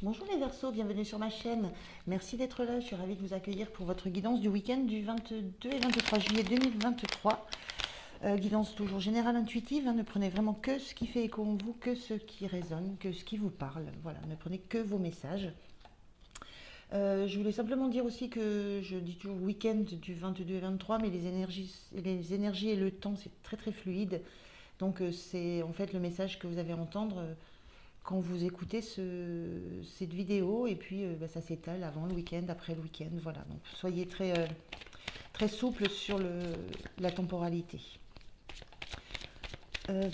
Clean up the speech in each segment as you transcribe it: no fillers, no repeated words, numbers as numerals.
Bonjour les Verseaux, bienvenue sur ma chaîne. Merci d'être là, je suis ravie de vous accueillir pour votre guidance du week-end du 22 et 23 juillet 2023. Guidance toujours générale intuitive, hein, ne prenez vraiment que ce qui fait écho en vous, que ce qui résonne, que ce qui vous parle. Voilà, ne prenez que vos messages. Je voulais simplement dire aussi que je dis toujours week-end du 22 et 23, mais les énergies et le temps, c'est très très fluide. Donc c'est en fait le message que vous avez à entendre quand vous écoutez cette vidéo, et puis ça s'étale avant le week-end, après le week-end, voilà. Donc soyez très souple sur la temporalité.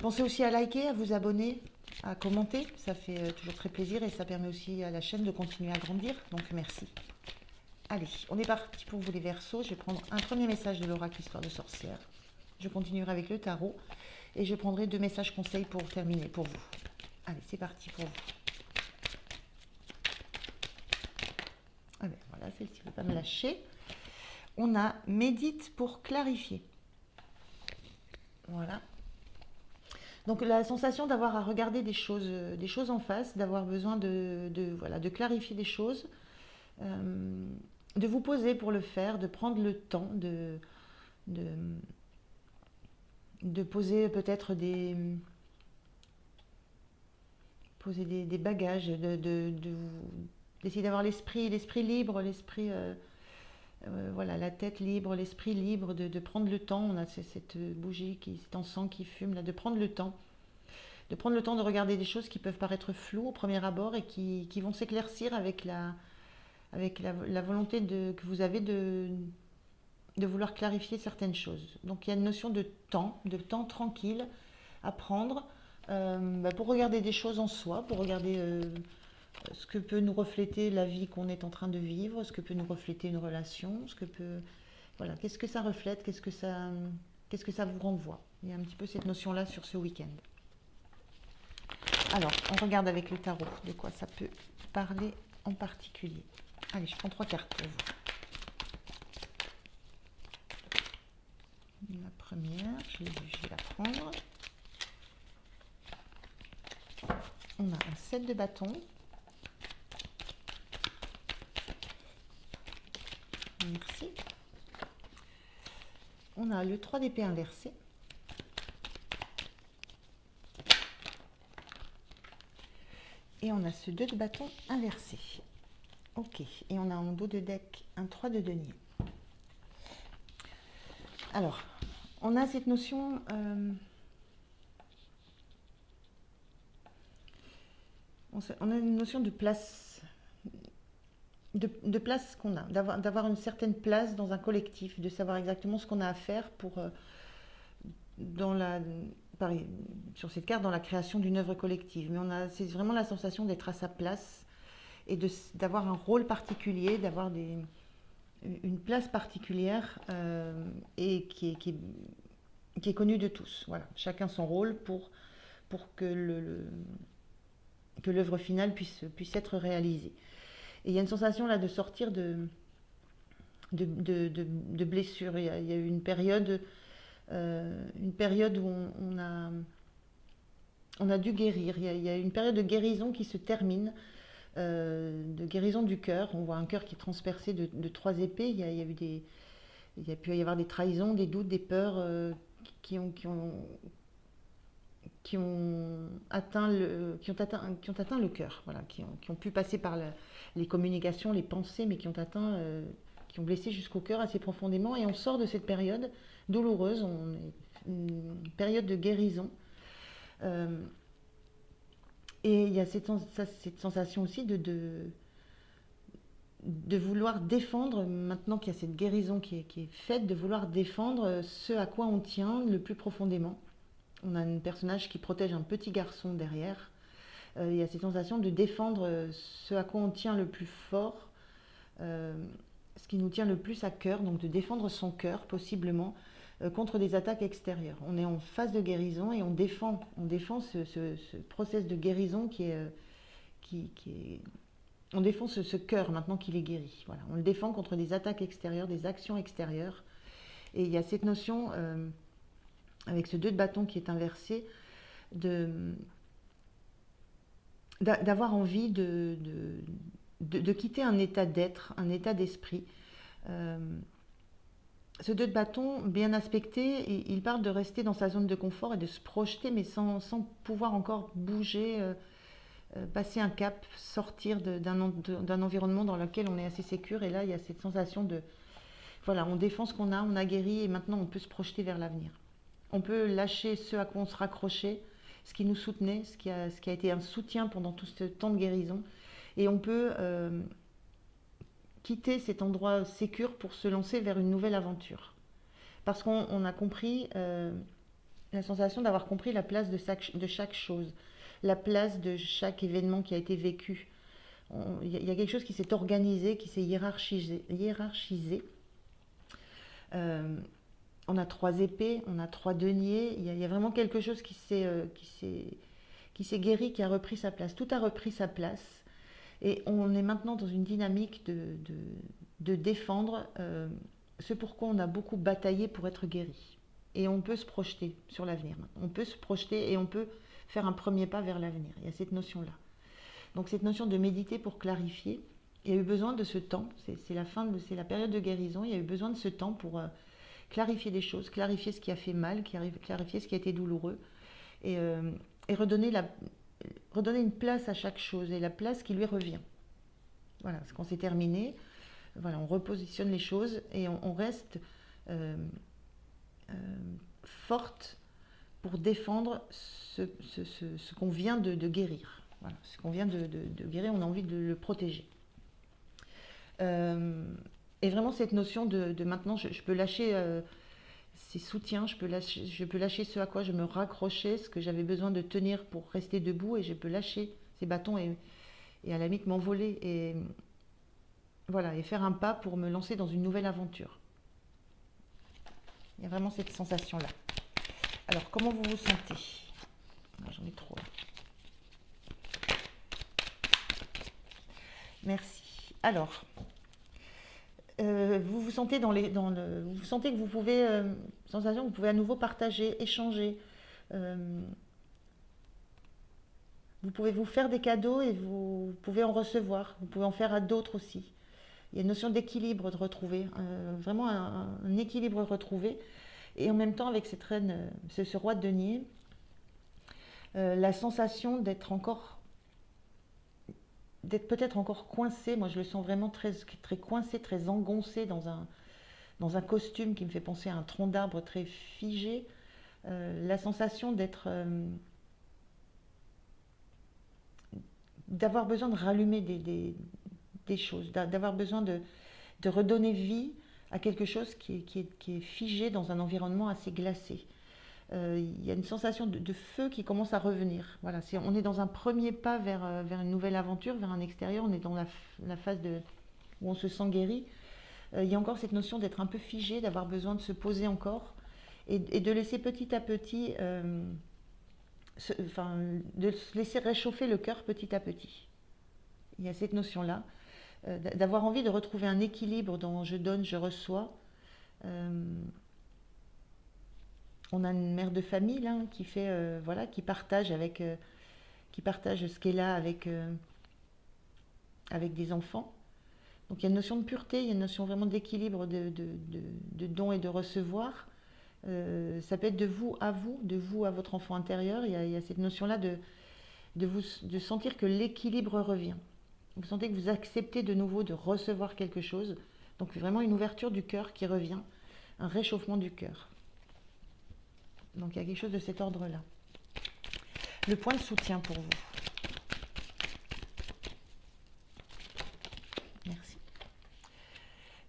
Pensez aussi à liker, à vous abonner, à commenter, ça fait toujours très plaisir et ça permet aussi à la chaîne de continuer à grandir, donc merci. Allez, on est parti pour vous les Verseaux. Je vais prendre un premier message de l'oracle Histoire de sorcière. Je continuerai avec le tarot et je prendrai 2 messages conseils pour terminer pour vous. Allez, c'est parti pour vous. Ah ben voilà, celle-ci ne veut pas me lâcher. On a médite pour clarifier. Voilà. Donc la sensation d'avoir à regarder des choses en face, d'avoir besoin voilà, de clarifier des choses, euh, de vous poser pour le faire, de prendre le temps de, de poser peut-être des bagages, d'essayer d'avoir l'esprit libre, voilà, la tête libre, l'esprit libre, de prendre le temps. On a cette bougie, cet encens qui fume, là, de prendre le temps. De prendre le temps de regarder des choses qui peuvent paraître floues au premier abord et qui vont s'éclaircir avec la volonté que vous avez de vouloir clarifier certaines choses. Donc il y a une notion de temps tranquille à prendre pour regarder des choses en soi, pour regarder ce que peut nous refléter la vie qu'on est en train de vivre, ce que peut nous refléter une relation, voilà, qu'est-ce que ça reflète, qu'est-ce que ça vous renvoie. Il y a un petit peu cette notion-là sur ce week-end. Alors, on regarde avec le tarot de quoi ça peut parler en particulier. Allez, je prends 3 cartes pour vous. La première, je vais la prendre. On a un 7 de bâton. Merci. On a le 3 d'épée inversé. Et on a ce 2 de bâton inversé. Ok. Et on a en dos de deck un 3 de denier. Alors, on a cette notion... on a une notion de place, de place qu'on a, d'avoir une certaine place dans un collectif, de savoir exactement ce qu'on a à faire pour, pareil, sur cette carte, dans la création d'une œuvre collective. Mais c'est vraiment la sensation d'être à sa place et d'avoir un rôle particulier, d'avoir une place particulière et qui est connue de tous. Voilà, chacun son rôle pour que l'œuvre finale puisse être réalisée. Et il y a une sensation là de sortir de blessures. Il y a eu une période où on a dû guérir. Il y a une période de guérison qui se termine, de guérison du cœur. On voit un cœur qui est transpercé de 3 épées. Il y a pu y avoir des trahisons, des doutes, des peurs qui ont atteint le cœur, voilà, qui ont pu passer par les communications, les pensées, mais qui ont blessé jusqu'au cœur assez profondément. Et on sort de cette période douloureuse, une période de guérison. Et il y a cette sensation aussi de vouloir défendre, maintenant qu'il y a cette guérison qui est faite, de vouloir défendre ce à quoi on tient le plus profondément. On a un personnage qui protège un petit garçon derrière. Il y a cette sensation de défendre ce à quoi on tient le plus fort, ce qui nous tient le plus à cœur, donc de défendre son cœur possiblement contre des attaques extérieures. On est en phase de guérison et on défend ce process de guérison on défend ce cœur maintenant qu'il est guéri. Voilà, on le défend contre des attaques extérieures, des actions extérieures. Et il y a cette notion avec ce 2 de bâton qui est inversé, de d'avoir envie de quitter un état d'être, un état d'esprit. Euh, Ce 2 de bâton, bien aspecté, il parle de rester dans sa zone de confort et de se projeter, mais sans pouvoir encore bouger, passer un cap, sortir d'un environnement dans lequel on est assez sécure. Et là, il y a cette sensation de, voilà, on défend ce qu'on a, on a guéri, et maintenant on peut se projeter vers l'avenir. On peut lâcher ce à quoi on se raccrochait, ce qui nous soutenait, ce qui a été un soutien pendant tout ce temps de guérison. Et on peut quitter cet endroit sécure pour se lancer vers une nouvelle aventure. Parce qu'on a compris, la sensation d'avoir compris la place de chaque chose, la place de chaque événement qui a été vécu. Il y a quelque chose qui s'est organisé, qui s'est hiérarchisé. Euh, on a 3 épées, on a 3 deniers. Il y a vraiment quelque chose qui s'est guéri, qui a repris sa place. Tout a repris sa place. Et on est maintenant dans une dynamique de défendre ce pourquoi on a beaucoup bataillé pour être guéri. Et on peut se projeter sur l'avenir. On peut se projeter et on peut faire un premier pas vers l'avenir. Il y a cette notion-là. Donc cette notion de méditer pour clarifier, il y a eu besoin de ce temps. C'est la période de guérison. Il y a eu besoin de ce temps pour clarifier des choses, clarifier ce qui a fait mal, clarifier ce qui a été douloureux. Et, et redonner une place à chaque chose et la place qui lui revient. Voilà, ce qu'on s'est terminé, voilà, on repositionne les choses et on reste forte pour défendre ce qu'on vient de guérir. Voilà, ce qu'on vient de guérir, on a envie de le protéger. Et vraiment cette notion de maintenant, je peux lâcher ces soutiens, je peux lâcher ce à quoi je me raccrochais, ce que j'avais besoin de tenir pour rester debout, et je peux lâcher ces bâtons et à la limite m'envoler et voilà, et faire un pas pour me lancer dans une nouvelle aventure. Il y a vraiment cette sensation-là. Alors, comment vous vous sentez? J'en ai trop là. Merci. Alors, vous vous sentez vous sentez que vous pouvez, sensation que vous pouvez à nouveau partager, échanger. Vous pouvez vous faire des cadeaux et vous pouvez en recevoir. Vous pouvez en faire à d'autres aussi. Il y a une notion d'équilibre de retrouver, vraiment un équilibre retrouvé. Et en même temps, avec cette reine, ce roi de denier, la sensation d'être peut-être encore coincé. Moi, je le sens vraiment très, très coincé, très engoncé dans un costume qui me fait penser à un tronc d'arbre très figé. La sensation d'avoir besoin de rallumer des choses, d'avoir besoin de redonner vie à quelque chose qui est figé dans un environnement assez glacé. Il y a une sensation de feu qui commence à revenir. Voilà, on est dans un premier pas vers une nouvelle aventure, vers un extérieur, on est dans la phase où on se sent guéri. Il y a encore cette notion d'être un peu figé, d'avoir besoin de se poser encore et de laisser petit à petit, de se laisser réchauffer le cœur petit à petit. Il y a cette notion-là, d'avoir envie de retrouver un équilibre dans je donne, je reçois. On a une mère de famille là, qui fait, voilà, qui partage ce qu'elle a avec des enfants. Donc il y a une notion de pureté, il y a une notion vraiment d'équilibre, de don et de recevoir. Ça peut être de vous à votre enfant intérieur. Il y a cette notion-là de sentir que l'équilibre revient. Vous sentez que vous acceptez de nouveau de recevoir quelque chose. Donc vraiment une ouverture du cœur qui revient, un réchauffement du cœur. Donc il y a quelque chose de cet ordre-là. Le point de soutien pour vous. Merci.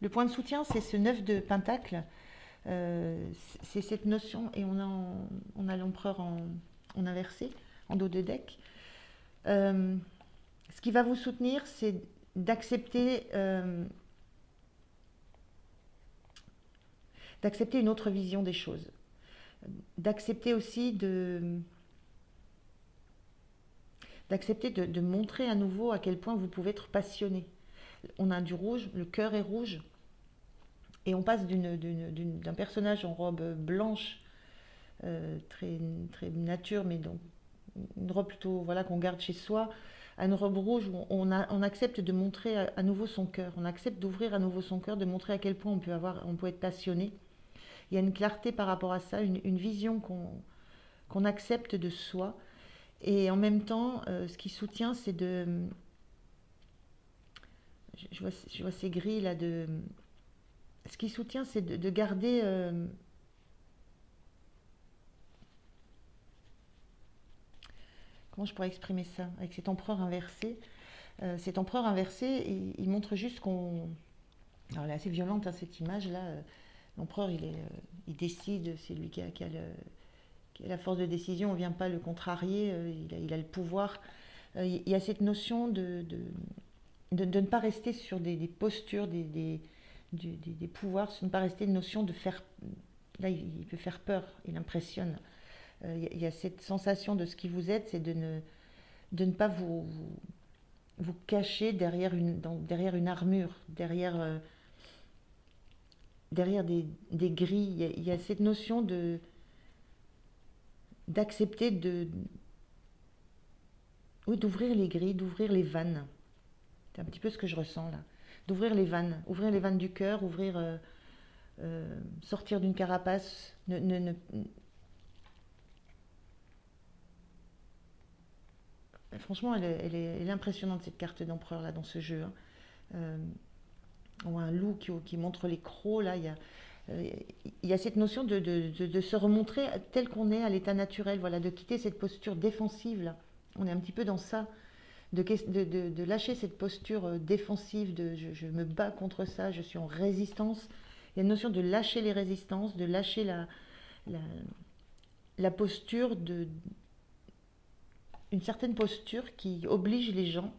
Le point de soutien, c'est ce 9 de Pentacle. C'est cette notion, et on a l'empereur en inversé, en dos de deck. Ce qui va vous soutenir, c'est d'accepter une autre vision des choses. D'accepter aussi d'accepter de montrer à nouveau à quel point vous pouvez être passionné. On a du rouge, le cœur est rouge, et on passe d'un personnage en robe blanche, très, très nature, mais donc une robe plutôt voilà, qu'on garde chez soi, à une robe rouge où on accepte de montrer à nouveau son cœur, on accepte d'ouvrir à nouveau son cœur, de montrer à quel point on peut être passionné. Il y a une clarté par rapport à ça, une vision qu'on accepte de soi. Et en même temps, ce qui soutient, c'est de... Je vois ces grilles là de... Ce qui soutient, c'est de garder... comment je pourrais exprimer ça? Avec cet empereur inversé. Cet empereur inversé, il montre juste qu'on... Alors elle est assez violente, hein, cette image-là. L'empereur, il décide, c'est lui qui a la force de décision, on ne vient pas le contrarier, il a le pouvoir. Il y a cette notion de ne pas rester sur des postures, des pouvoirs, de ne pas rester une notion de faire... Là, il peut faire peur, il impressionne. Il y a cette sensation de ce qui vous aide, c'est de ne pas vous cacher derrière une armure, derrière des grilles. Il y a cette notion d'accepter oui, d'ouvrir les grilles, d'ouvrir les vannes. C'est un petit peu ce que je ressens là. D'ouvrir les vannes, ouvrir les vannes du cœur, sortir d'une carapace. Franchement, elle est impressionnante cette carte d'empereur là dans ce jeu, hein. Euh, ou un loup qui montre les crocs là. Il y a cette notion de se remontrer tel qu'on est à l'état naturel, voilà, de quitter cette posture défensive là. On est un petit peu dans ça, de lâcher cette posture défensive, je me bats contre ça, je suis en résistance. Il y a une notion de lâcher les résistances, de lâcher la, la posture, une certaine posture qui oblige les gens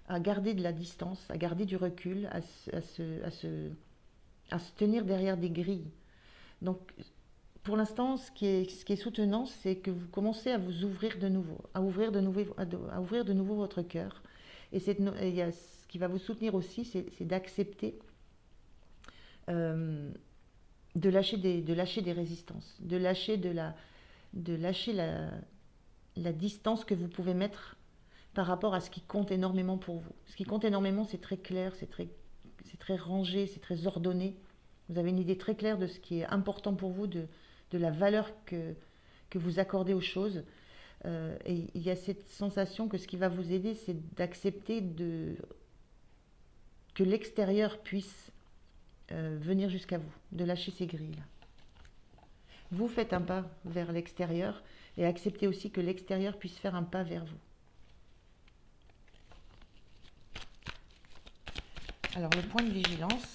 à garder de la distance, à garder du recul, à se tenir derrière des grilles. Donc, pour l'instant, ce qui est soutenant, c'est que vous commencez à vous ouvrir de nouveau, à ouvrir de nouveau votre cœur. Et il y a, ce qui va vous soutenir aussi, c'est d'accepter euh, de lâcher des résistances, de lâcher la distance que vous pouvez mettre par rapport à ce qui compte énormément pour vous. Ce qui compte énormément, c'est très clair, c'est très rangé, c'est très ordonné. Vous avez une idée très claire de ce qui est important pour vous, de la valeur que vous accordez aux choses. Et il y a cette sensation que ce qui va vous aider, c'est d'accepter que l'extérieur puisse venir jusqu'à vous, de lâcher ces grilles-là. Vous faites un pas vers l'extérieur et acceptez aussi que l'extérieur puisse faire un pas vers vous. Alors le point de vigilance.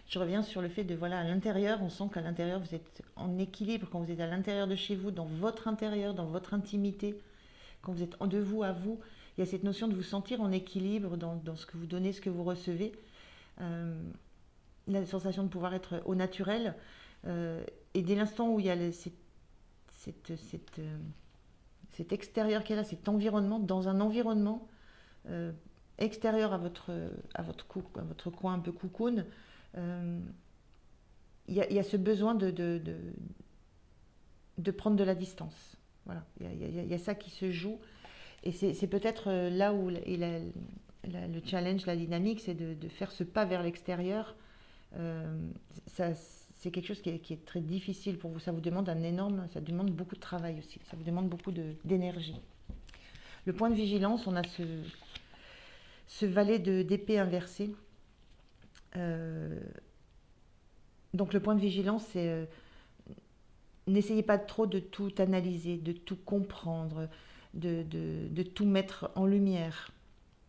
Je reviens sur le fait de, voilà, à l'intérieur, on sent qu'à l'intérieur, vous êtes en équilibre, quand vous êtes à l'intérieur de chez vous, dans votre intérieur, dans votre intimité, quand vous êtes de vous à vous, il y a cette notion de vous sentir en équilibre dans ce que vous donnez, ce que vous recevez. La sensation de pouvoir être au naturel. Et dès l'instant où il y a cet extérieur qui est là, cet environnement, dans un environnement extérieur à votre coin un peu cocoon, il y a ce besoin de prendre de la distance. Voilà, il y a ça qui se joue. Et c'est peut-être là où le challenge, la dynamique, c'est de faire ce pas vers l'extérieur. C'est quelque chose qui est très difficile pour vous. Ça vous demande ça demande beaucoup de travail aussi. Ça vous demande beaucoup d'énergie. Le point de vigilance, on a ce valet d'épée inversé. Donc le point de vigilance, c'est n'essayez pas trop de tout analyser, de tout comprendre, de tout mettre en lumière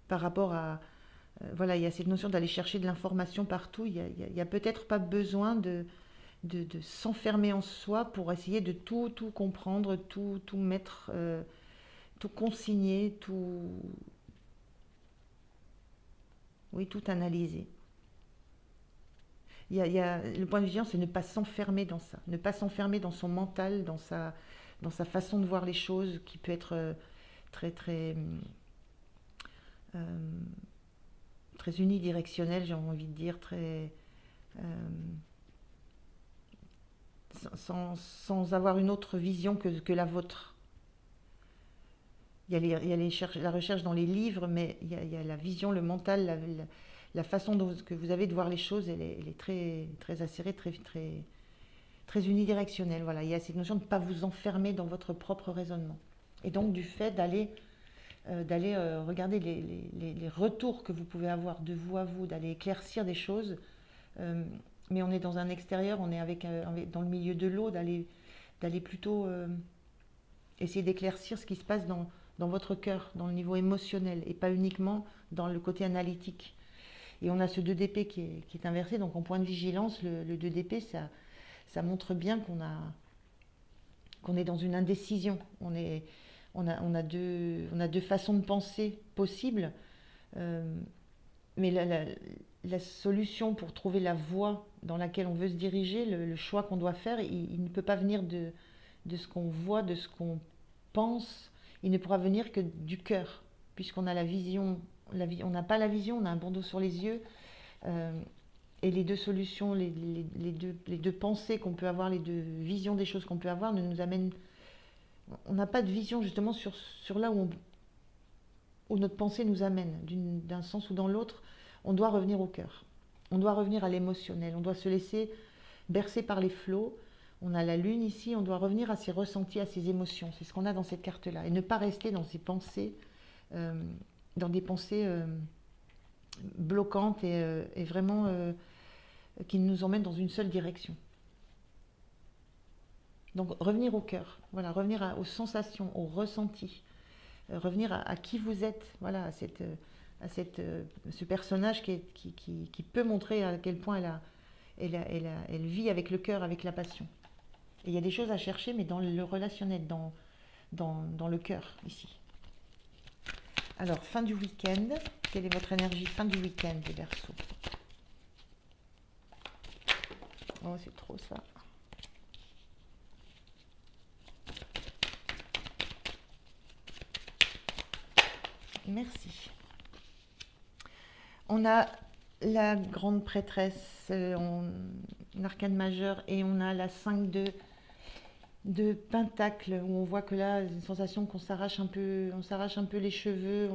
par rapport à... voilà, il y a cette notion d'aller chercher de l'information partout. Il y a peut-être pas besoin de s'enfermer en soi pour essayer de tout comprendre, tout mettre, tout consigner, tout analyser. Le point de vigilance, c'est ne pas s'enfermer dans ça, ne pas s'enfermer dans son mental, dans sa façon de voir les choses, qui peut être très très unidirectionnelle, j'ai envie de dire, sans avoir une autre vision que la vôtre. Il y a la recherche dans les livres, mais il y a la vision, le mental, la façon que vous avez de voir les choses, elle est très, très acérée, très unidirectionnelle. Voilà. Il y a cette notion de ne pas vous enfermer dans votre propre raisonnement. Et donc du fait d'aller regarder les retours que vous pouvez avoir de vous à vous, d'aller éclaircir des choses. Mais on est dans un extérieur, on est dans le milieu de l'eau, d'aller plutôt essayer d'éclaircir ce qui se passe dans votre cœur, dans le niveau émotionnel, et pas uniquement dans le côté analytique. Et on a ce 2 d'épée qui est inversé, donc en point de vigilance, le 2 d'épée, ça montre bien qu'on est dans une indécision. On a deux façons de penser possibles, mais la solution pour trouver la voie dans laquelle on veut se diriger, le choix qu'on doit faire, il ne peut pas venir de ce qu'on voit, de ce qu'on pense. Il ne pourra venir que du cœur, puisqu'on a la vision. On n'a pas la vision, on a un bandeau sur les yeux. Et les deux solutions, les deux pensées qu'on peut avoir, les deux visions des choses qu'on peut avoir, ne nous amènent. On n'a pas de vision justement sur là où notre pensée nous amène, d'un sens ou dans l'autre. On doit revenir au cœur. On doit revenir à l'émotionnel. On doit se laisser bercer par les flots. On a la lune ici, on doit revenir à ses ressentis, à ses émotions. C'est ce qu'on a dans cette carte-là. Et ne pas rester dans ces pensées, dans des pensées bloquantes et vraiment qui nous emmènent dans une seule direction. Donc revenir au cœur, voilà, revenir aux sensations, aux ressentis, revenir à qui vous êtes, voilà, ce personnage qui peut montrer à quel point elle vit avec le cœur, avec la passion. Et il y a des choses à chercher, mais dans le relationnel, dans le cœur, ici. Alors, fin du week-end. Quelle est votre énergie fin du week-end, les Verseaux? Oh, c'est trop ça. Merci. On a la grande prêtresse en arcane majeur et on a la 5 de pentacles où on voit que là, une sensation qu'on s'arrache un peu, les cheveux,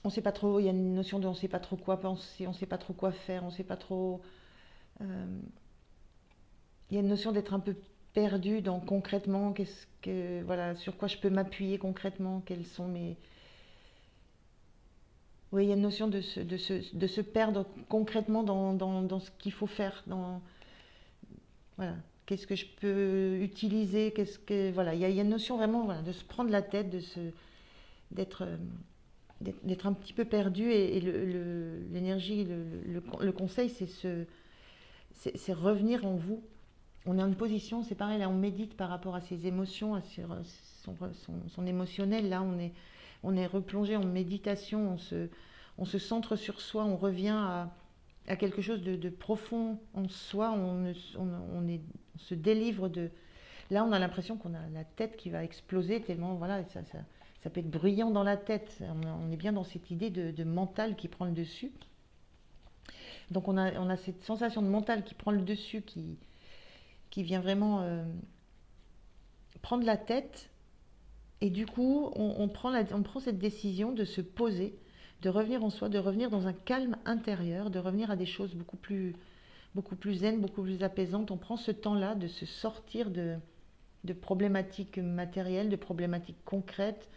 on sait pas trop, il y a une notion de on sait pas trop quoi penser, on sait pas trop quoi faire, on sait pas trop. Il y a une notion d'être un peu perdu dans concrètement, voilà, sur quoi je peux m'appuyer concrètement, quels sont mes. Oui, il y a une notion de se perdre concrètement dans ce qu'il faut faire, voilà, qu'est-ce que je peux utiliser, voilà, il y a une notion vraiment, voilà, de se prendre la tête, d'être un petit peu perdu et l'énergie, le conseil, c'est revenir en vous. On est en une position, c'est pareil, là on médite par rapport à ses émotions, à son émotionnel, là on est replongé en méditation, on se centre sur soi, on revient à quelque chose de profond en soi, on se délivre de. Là, on a l'impression qu'on a la tête qui va exploser tellement, voilà, ça peut être bruyant dans la tête. On est bien dans cette idée de mental qui prend le dessus. Donc on a cette sensation de mental qui prend le dessus, qui vient vraiment prendre la tête. Et du coup, on prend cette décision de se poser, de revenir en soi, de revenir dans un calme intérieur, de revenir à des choses beaucoup plus zen, beaucoup plus apaisantes. On prend ce temps-là de se sortir de problématiques matérielles, de problématiques concrètes,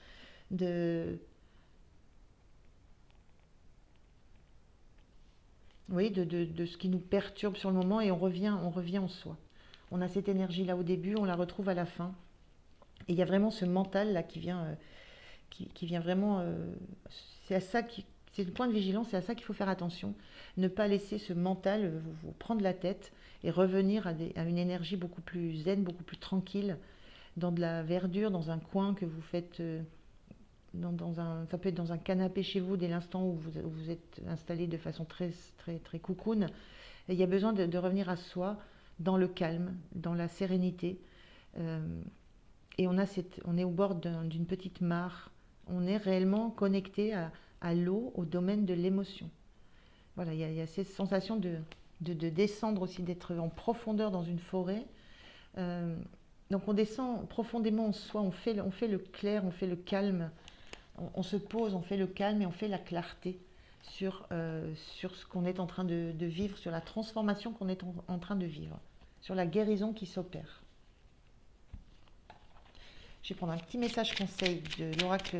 oui, de ce qui nous perturbe sur le moment et on revient en soi. On a cette énergie-là au début, on la retrouve à la fin. Et il y a vraiment ce mental-là qui vient vraiment. C'est le point de vigilance, c'est à ça qu'il faut faire attention. Ne pas laisser ce mental vous prendre la tête et revenir à une énergie beaucoup plus zen, beaucoup plus tranquille, dans de la verdure, dans un coin que vous faites. Ça peut être dans un canapé chez vous dès l'instant où vous êtes installé de façon très, très, très cocoon. Et il y a besoin de revenir à soi, dans le calme, dans la sérénité. Et on est au bord d'une petite mare. On est réellement connecté à l'eau, au domaine de l'émotion. Voilà, il y a cette sensation de descendre aussi, d'être en profondeur dans une forêt. Donc on descend profondément en soi, on fait le clair, on fait le calme, on se pose, on fait le calme et on fait la clarté sur ce qu'on est en train de vivre, sur la transformation qu'on est en train de vivre, sur la guérison qui s'opère. Je vais prendre un petit message conseil de l'oracle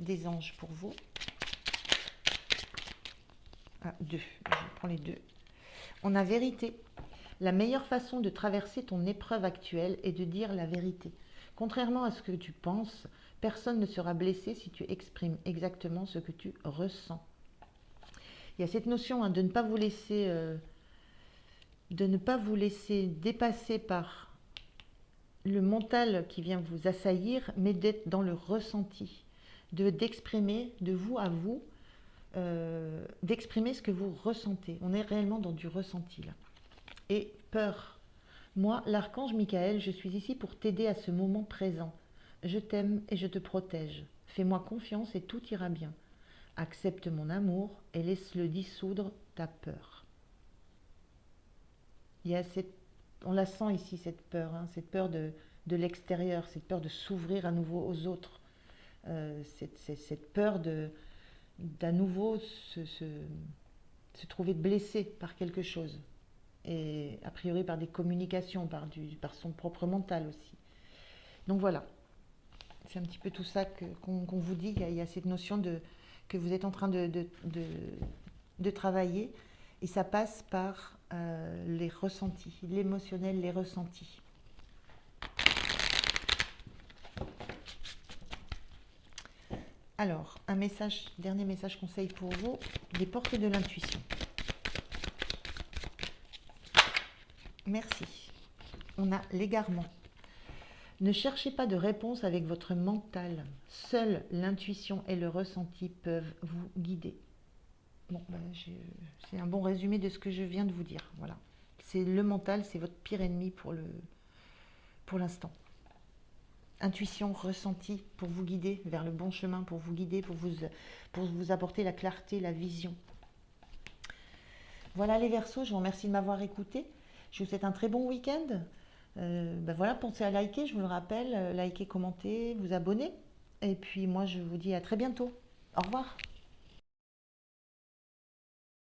des anges pour vous. Ah, deux, je prends les deux. On a vérité. La meilleure façon de traverser ton épreuve actuelle est de dire la vérité. Contrairement à ce que tu penses, personne ne sera blessé si tu exprimes exactement ce que tu ressens. Il y a cette notion de ne pas vous laisser dépasser par le mental qui vient vous assaillir, mais d'être dans le ressenti, d'exprimer de vous à vous, d'exprimer ce que vous ressentez. On est réellement dans du ressenti là. Et peur. Moi, l'archange Michael, je suis ici pour t'aider à ce moment présent. Je t'aime et je te protège. Fais-moi confiance et tout ira bien. Accepte mon amour et laisse-le dissoudre ta peur. Il y a on la sent ici, cette peur de l'extérieur, cette peur de s'ouvrir à nouveau aux autres, cette peur d'à nouveau se trouver blessé par quelque chose. Et a priori par des communications, par son propre mental aussi. Donc voilà, c'est un petit peu tout ça qu'on vous dit. Il y a cette notion que vous êtes en train de travailler, et ça passe par les ressentis, l'émotionnel, les ressentis. Alors, dernier message conseil pour vous, les portes de l'intuition. Merci. On a l'égarement. Ne cherchez pas de réponse avec votre mental. Seule l'intuition et le ressenti peuvent vous guider. Bon, c'est un bon résumé de ce que je viens de vous dire. Voilà. C'est le mental, c'est votre pire ennemi pour l'instant. Intuition, ressenti pour vous guider vers le bon chemin, pour vous guider, pour vous apporter la clarté, la vision. Voilà les Verseaux, je vous remercie de m'avoir écouté. Je vous souhaite un très bon week-end. Voilà, pensez à liker, je vous le rappelle, liker, commenter, vous abonner. Et puis moi, je vous dis à très bientôt. Au revoir.